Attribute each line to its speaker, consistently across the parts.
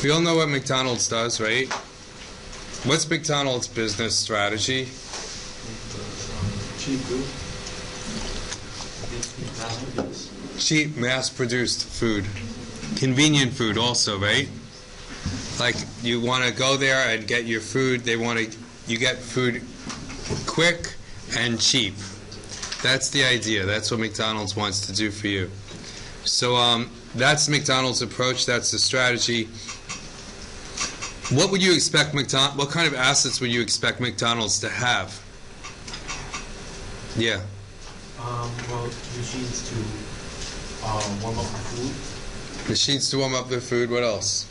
Speaker 1: We all know what McDonald's does, right? What's McDonald's business strategy?
Speaker 2: Cheap food.
Speaker 1: Cheap, mass-produced food. Convenient food also, right? Like, you want to go there and get your food. You get food quick and cheap. That's the idea. That's what McDonald's wants to do for you. So that's McDonald's approach. That's the strategy. What would you expect what kind of assets would you expect McDonald's to have? Yeah.
Speaker 2: Well, machines to warm up the food.
Speaker 1: Machines to warm up their food. What else?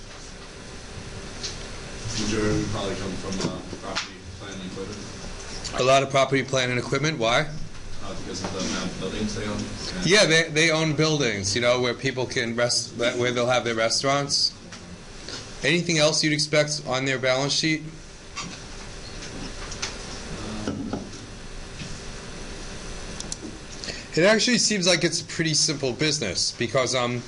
Speaker 3: Majority would probably come from property, plant, and equipment.
Speaker 1: A lot of property, plant, and equipment. Why?
Speaker 3: Because of the amount of buildings they own.
Speaker 1: Yeah, they own buildings, where people can where they'll have their restaurants. Anything else you'd expect on their balance sheet? It actually seems like it's a pretty simple business because and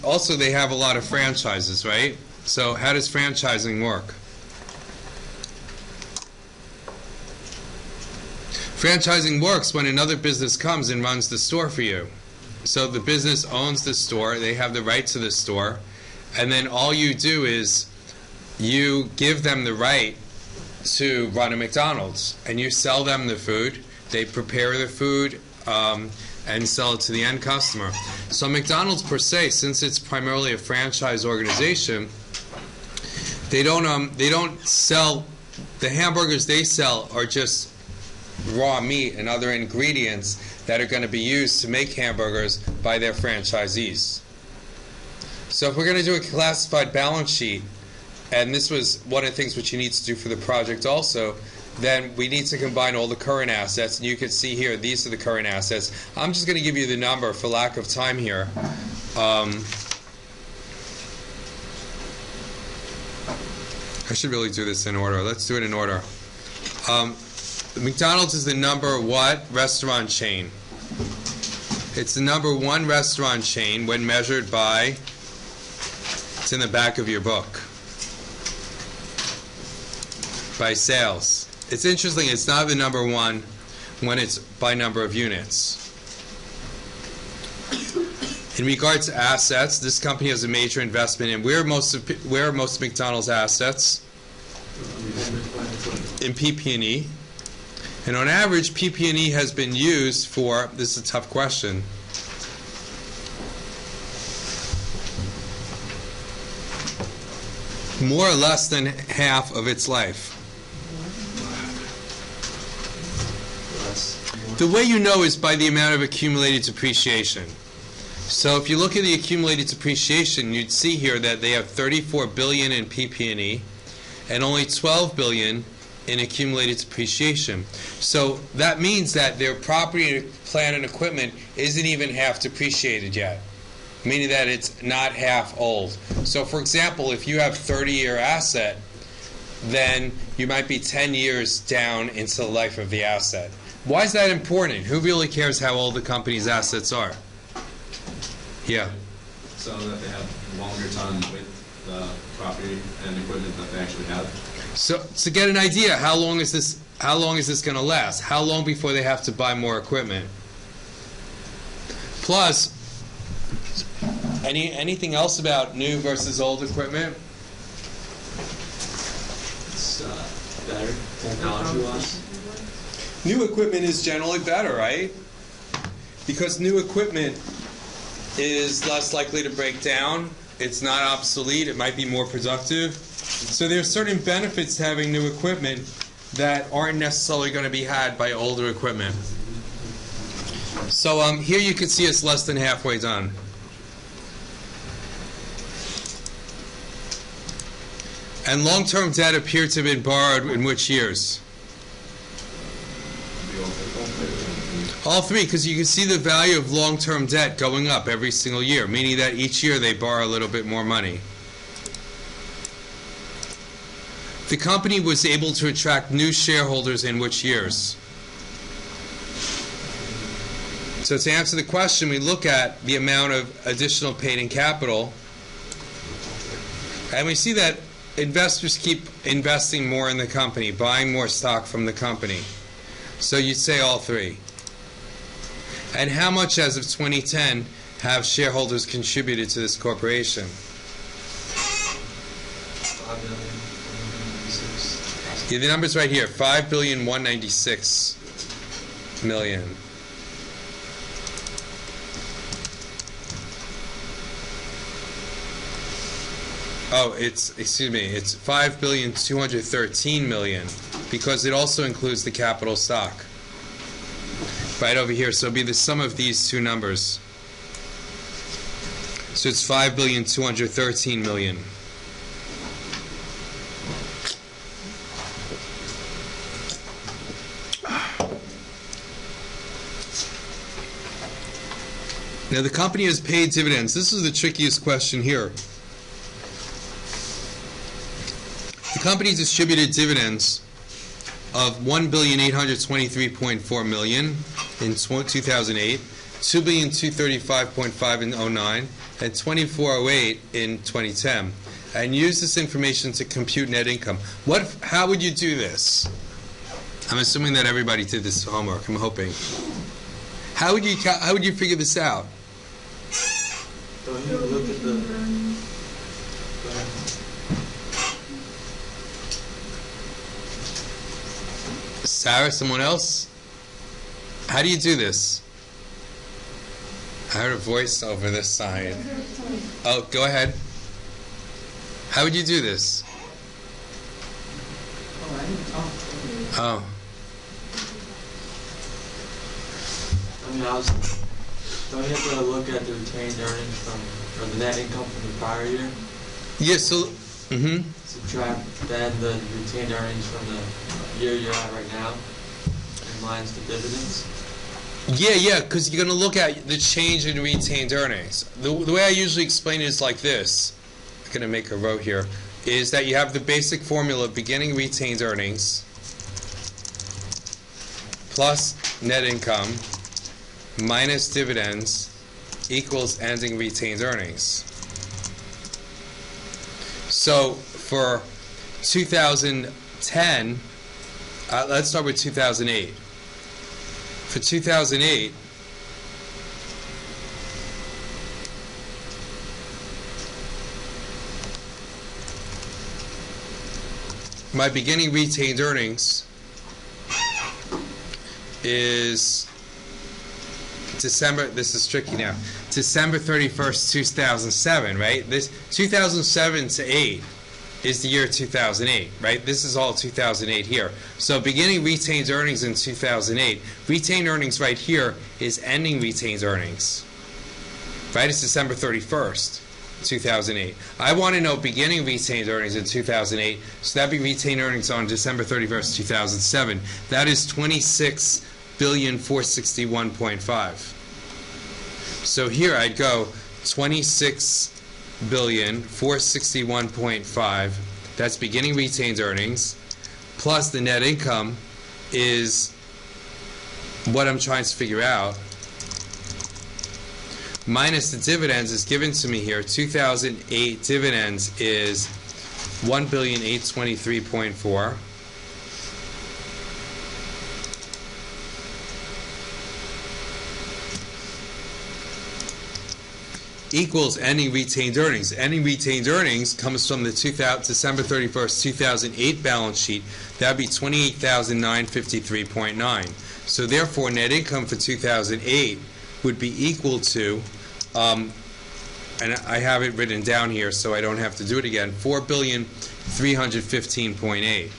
Speaker 1: also they have a lot of franchises, right? So how does franchising work? Franchising works when another business comes and runs the store for you. So the business owns the store, they have the right to the store, and then all you do is you give them the right to run a McDonald's, and you sell them the food, they prepare the food, and sell it to the end customer. So McDonald's per se, since it's primarily a franchise organization, they don't sell, the hamburgers they sell are just raw meat and other ingredients that are going to be used to make hamburgers by their franchisees. So if we're going to do a classified balance sheet, and this was one of the things which you need to do for the project also, then we need to combine all the current assets, and you can see here these are the current assets. I'm just going to give you the number for lack of time here. I should really do this in order. Let's do it in order. McDonald's is the number what restaurant chain? It's the number one restaurant chain when measured by, it's in the back of your book, by sales. It's interesting, it's not the number one when it's by number of units. In regards to assets, this company has a major investment in, where are most of McDonald's assets? In PP&E. And on average, PP&E has been used for, this is a tough question, more or less than half of its life. The way you know is by the amount of accumulated depreciation. So if you look at the accumulated depreciation, you'd see here that they have $34 billion in PP&E and only $12 billion in accumulated depreciation. So that means that their property, plant, and equipment isn't even half depreciated yet, meaning that it's not half old. So for example, if you have a 30-year asset, then you might be 10 years down into the life of the asset. Why is that important? Who really cares how old the company's assets are? Yeah.
Speaker 3: So that they have longer time with the property and equipment that they actually have.
Speaker 1: So to get an idea, how long is this going to last? How long before they have to buy more equipment? Plus, anything else about new versus old equipment?
Speaker 3: It's better technology-wise.
Speaker 1: New equipment is generally better, right? Because new equipment is less likely to break down. It's not obsolete. It might be more productive. So there are certain benefits to having new equipment that aren't necessarily going to be had by older equipment. So here you can see it's less than halfway done. And long-term debt appeared to have been borrowed in which years? All three, because you can see the value of long-term debt going up every single year, meaning that each year they borrow a little bit more money. The company was able to attract new shareholders in which years? So to answer the question, we look at the amount of additional paid-in capital And we see that investors keep investing more in the company, buying more stock from the company. So you'd say all three. And how much as of 2010 have shareholders contributed to this corporation? Yeah, the number's right here, $5,196,000,000. Oh, it's 5,213,000,000 because it also includes the capital stock. Right over here, so it'll be the sum of these two numbers. So it's 5,213,000,000. Now the company has paid dividends. This is the trickiest question here. The company distributed dividends of $1,823,400,000 in 2008, $2,235,500,000 in 2009, and $2,408 in 2010, and used this information to compute net income. How would you do this? I'm assuming that everybody did this homework. I'm hoping. How would you figure this out?
Speaker 2: Don't you look at the...
Speaker 1: Sarah, someone else? How do you do this? I heard a voice over this side. Oh, go ahead. How would you do this? Oh.
Speaker 2: Don't you have to look at the retained earnings or the net income from the prior year?
Speaker 1: Yes, so...
Speaker 2: Subtract then the retained earnings from the year you're at right now, and minus the dividends?
Speaker 1: Yeah, because you're going to look at the change in retained earnings. The way I usually explain it is like this. I'm going to make a row here. Is that you have the basic formula of beginning retained earnings plus net income minus dividends equals ending retained earnings. So for 2010, let's start with 2008. For 2008, my beginning retained earnings is December, this is tricky now, December 31st, 2007, right? This 2007 to 8 is the year 2008, right? This is all 2008 here. So beginning retained earnings in 2008, retained earnings right here is ending retained earnings, right? It's December 31st, 2008. I want to know beginning retained earnings in 2008, so that'd be retained earnings on December 31st, 2007. That is 26,461,500,000. So here I'd go 26,461,500,000. That's beginning retained earnings, plus the net income is what I'm trying to figure out, minus the dividends is given to me here. 2008 dividends is 1,823,400,000. Equals ending retained earnings. Ending retained earnings comes from the December 31st, 2008 balance sheet. That would be 28,953.9. So therefore, net income for 2008 would be equal to, and I have it written down here so I don't have to do it again, 4,315,800,000.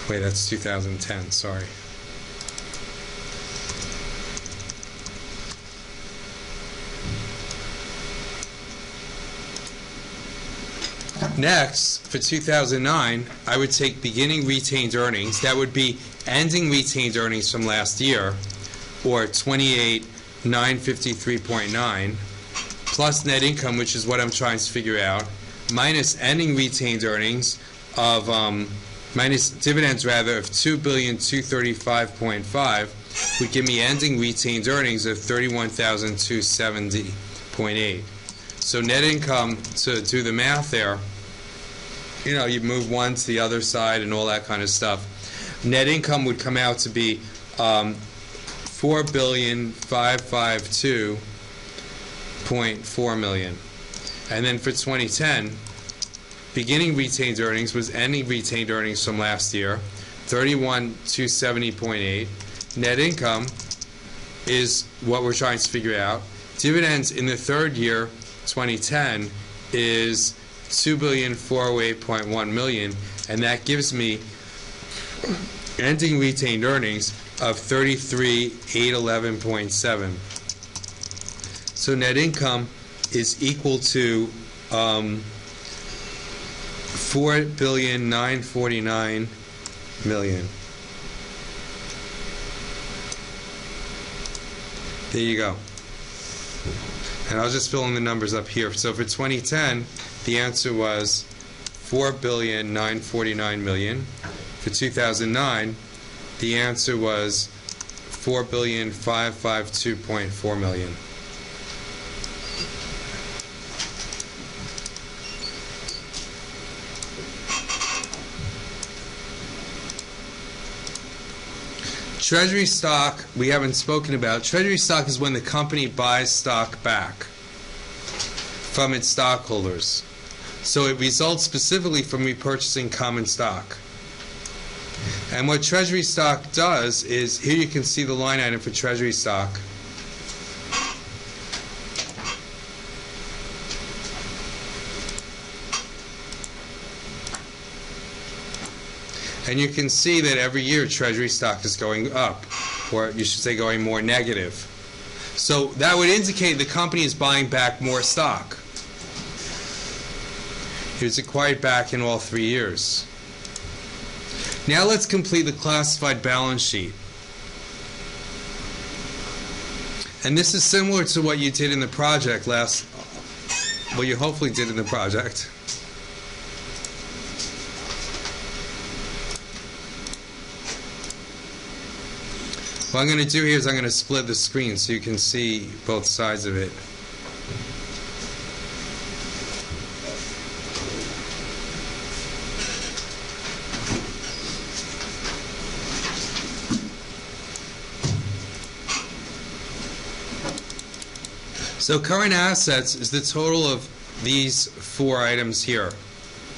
Speaker 1: Wait, that's 2010, sorry. Next, for 2009, I would take beginning retained earnings. That would be ending retained earnings from last year, or 28,953.9, plus net income, which is what I'm trying to figure out, minus ending retained earnings of minus dividends rather of 2,235.5 would give me ending retained earnings of 31,270.8. So net income, to do the math there, you know, you move one to the other side and all that kind of stuff. Net income would come out to be 4,552.4 million. And then for 2010, beginning retained earnings was ending retained earnings from last year, 31,270.8. Net income is what we're trying to figure out. Dividends in the third year, 2010, is 2,408.1 million, and that gives me ending retained earnings of 33,811.7. So net income is equal to 4,949 million. There you go. And I'll just fill in the numbers up here. So for 2010, the answer was 4,949 million. For 2009, the answer was 4,552.4 million. Treasury stock, we haven't spoken about. Treasury stock is when the company buys stock back from its stockholders. So it results specifically from repurchasing common stock. And what Treasury stock does is, here you can see the line item for Treasury stock. And you can see that every year Treasury stock is going up, or you should say going more negative. So that would indicate the company is buying back more stock. It was acquired back in all 3 years. Now let's complete the classified balance sheet. And this is similar to what you did in the project well, you hopefully did in the project. What I'm going to do here is I'm going to split the screen so you can see both sides of it. So current assets is the total of these 4 items here.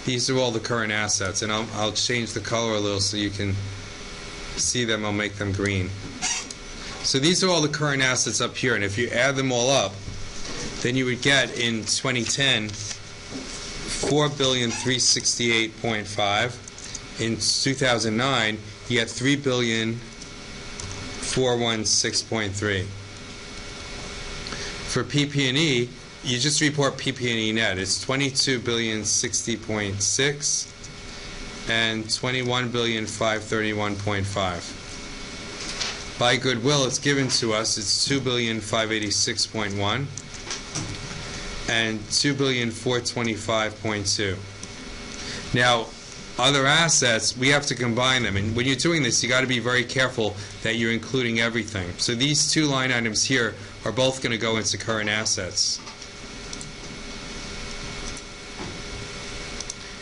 Speaker 1: These are all the current assets, and I'll change the color a little so you can see them. I'll make them green. So these are all the current assets up here, and if you add them all up, then you would get in 2010 4,368.5. In 2009, you get 3,416.3. For PP&E, you just report PP&E net. It's 22,060.6 and 21,531.5. By goodwill, it's given to us. It's 2,586.1 and 2,425.2. Now, other assets, we have to combine them, and when you're doing this, you got to be very careful that you're including everything. So these 2 line items here are both going to go into current assets.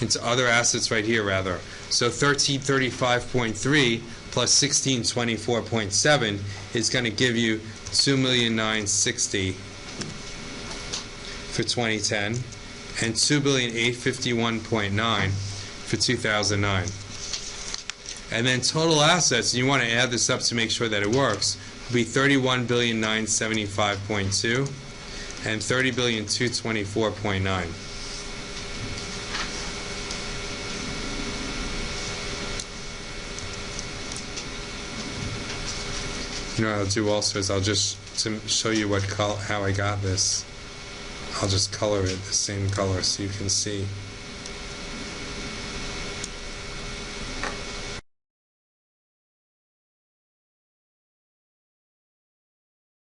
Speaker 1: Into other assets right here, rather. So 1335.3 plus 1624.7 is going to give you 2,960,000 for 2010 and 2,851.9 for 2009. And then total assets, and you want to add this up to make sure that it works, will be 31,975.2 and 30,224.9. You know what I'll do also is I'll just, to show you how I got this, I'll just color it the same color so you can see.